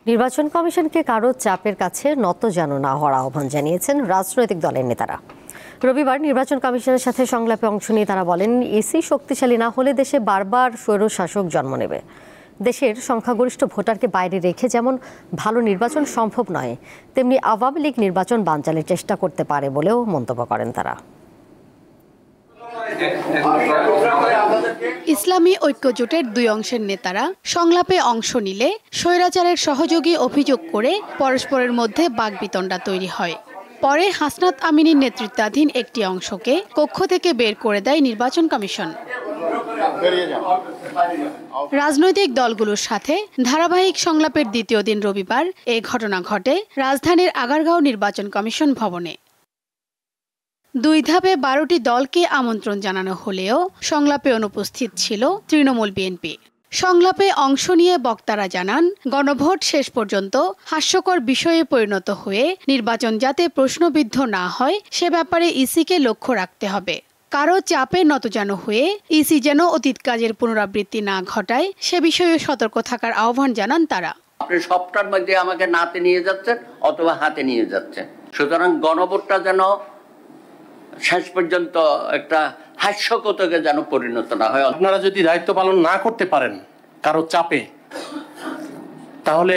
নির্বাচন কমিশনকে কারো চাপের কাছে নত যেন না হওয়ার আহ্বান জানিয়েছেন রাজনৈতিক দলের নেতারা। রবিবার নির্বাচন কমিশনের সাথে সংলাপে অংশ নিয়ে তারা বলেন, ইসি শক্তিশালী না হলে দেশে বারবার স্বৈরশাসক জন্ম নেবে। দেশের সংখ্যাগরিষ্ঠ ভোটারকে বাইরে রেখে যেমন ভালো নির্বাচন সম্ভব নয়, তেমনি আওয়ামী লীগ নির্বাচন বানচালের চেষ্টা করতে পারে বলেও মন্তব্য করেন তারা। ইসলামী ঐক্য জোটের দুই অংশের নেতারা সংলাপে অংশ নিলে স্বৈরাচারের সহযোগী অভিযোগ করে পরস্পরের মধ্যে বাকবিতণ্ডা তৈরি হয়। পরে হাসনাত আমিনীর নেতৃত্বাধীন একটি অংশকে কক্ষ থেকে বের করে দেয় নির্বাচন কমিশন। রাজনৈতিক দলগুলোর সাথে ধারাবাহিক সংলাপের দ্বিতীয় দিন রবিবার এই ঘটনা ঘটে রাজধানীর আগারগাঁও নির্বাচন কমিশন ভবনে। দুই ধাপে 12টি দলকে আমন্ত্রণ জানানো হলেও সংলাপে অনুপস্থিত ছিল তৃণমূল বিএনপি। সংলাপে অংশ নিয়ে বক্তারা জানান, গণভোট শেষ পর্যন্ত হাস্যকর বিষয়ে পরিণত হয়ে নির্বাচন যাতে প্রশ্নবিদ্ধ না হয় সে ব্যাপারে ইসিকে লক্ষ্য রাখতে হবে। কারো চাপে নতজান হয়ে ইসি যেন অতীত কাজের পুনরাবৃত্তি না ঘটায় সে বিষয়ে সতর্ক থাকার আহ্বান জানান তারা। আপনি সবটার মধ্যে আমাকে নাতে নিয়ে যাচ্ছেন অথবা হাতে নিয়ে যাচ্ছেন, সুতরাং গণভোটটা যেন শেষ পর্যন্ত একটা হাস্যকতকে যেন পরিণত না হয়। আপনারা যদি দায়িত্ব পালন না করতে পারেন কারো চাপে, তাহলে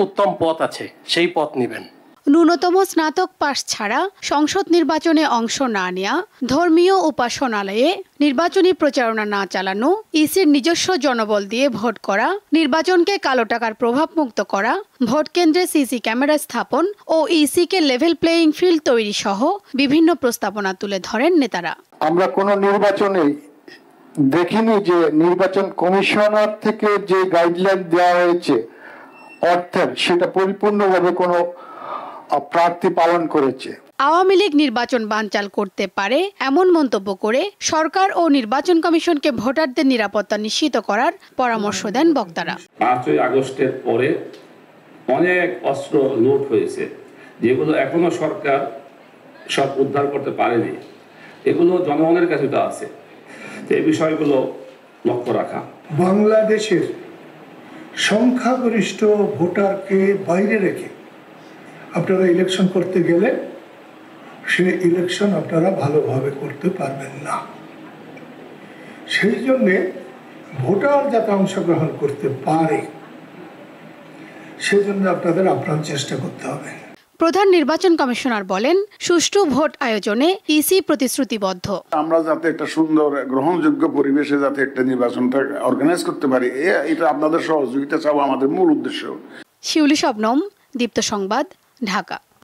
উত্তম পথ আছে, সেই পথ নেবেন। ন্যূনতম স্নাতক পাস ছাড়া সংসদ নির্বাচনে অংশ না নেওয়া, ধর্মীয় উপাসনালয়ে নির্বাচনী প্রচারণা না চালানো, ইসির নিজস্ব জনবল দিয়ে ভোট করা, নির্বাচনকে কালো টাকার প্রভাবমুক্ত করা, ভোট কেন্দ্রে সিসি ক্যামেরা স্থাপন ও ইসিকে লেভেল প্লেয়িং ফিল্ড তৈরি সহ বিভিন্ন প্রস্তাবনা তুলে ধরেন নেতারা। আমরা কোনো নির্বাচনে দেখিনি যে নির্বাচন কমিশনার থেকে যে গাইডলাইন দেওয়া হয়েছে অর্থের সেটা পরিপূর্ণভাবে কোনো প্রার্থী পালন করেছে। আওয়ামী লীগ নির্বাচন বানচাল করতে পারে এমন মন্তব্য করে সরকার ও নির্বাচন কমিশনকে ভোটারদের নিরাপত্তা নিশ্চিত করার পরামর্শ দেন বক্তারা। 5ই আগস্টের পরে অনেক অস্ত্র লুট হয়েছে, যেগুলো এখনো সরকার সব উদ্ধার করতে পারেনি। এগুলো জনগণের কাছে তো আছে, এই বিষয়গুলো লক্ষ্য রাখা। বাংলাদেশের সংখ্যাগরিষ্ঠ ভোটারকে বাইরে রেখে আপনারা ইলেকশন করতে গেলে সে ইলেকশন আপনারা ভালোভাবে করতে পারবেন না। সেই জন্যে ভোটার যাতে অংশগ্রহণ করতে পারে সেজন্য আপনাদের আপ্রাণ চেষ্টা করতে হবে। প্রধান নির্বাচন কমিশনার বলেন, সুষ্ঠু ভোট আয়োজনে ইসি প্রতিশ্রুতিবদ্ধ। আমরা যাতে একটা সুন্দর গ্রহণযোগ্য পরিবেশে যাতে একটা নির্বাচনটা অর্গানাইজ করতে পারি, এটা আপনাদের সহযোগিতা চাওয়া আমাদের মূল উদ্দেশ্য। শিউলি শবনম, দীপ্ত সংবাদ, ঢাকা।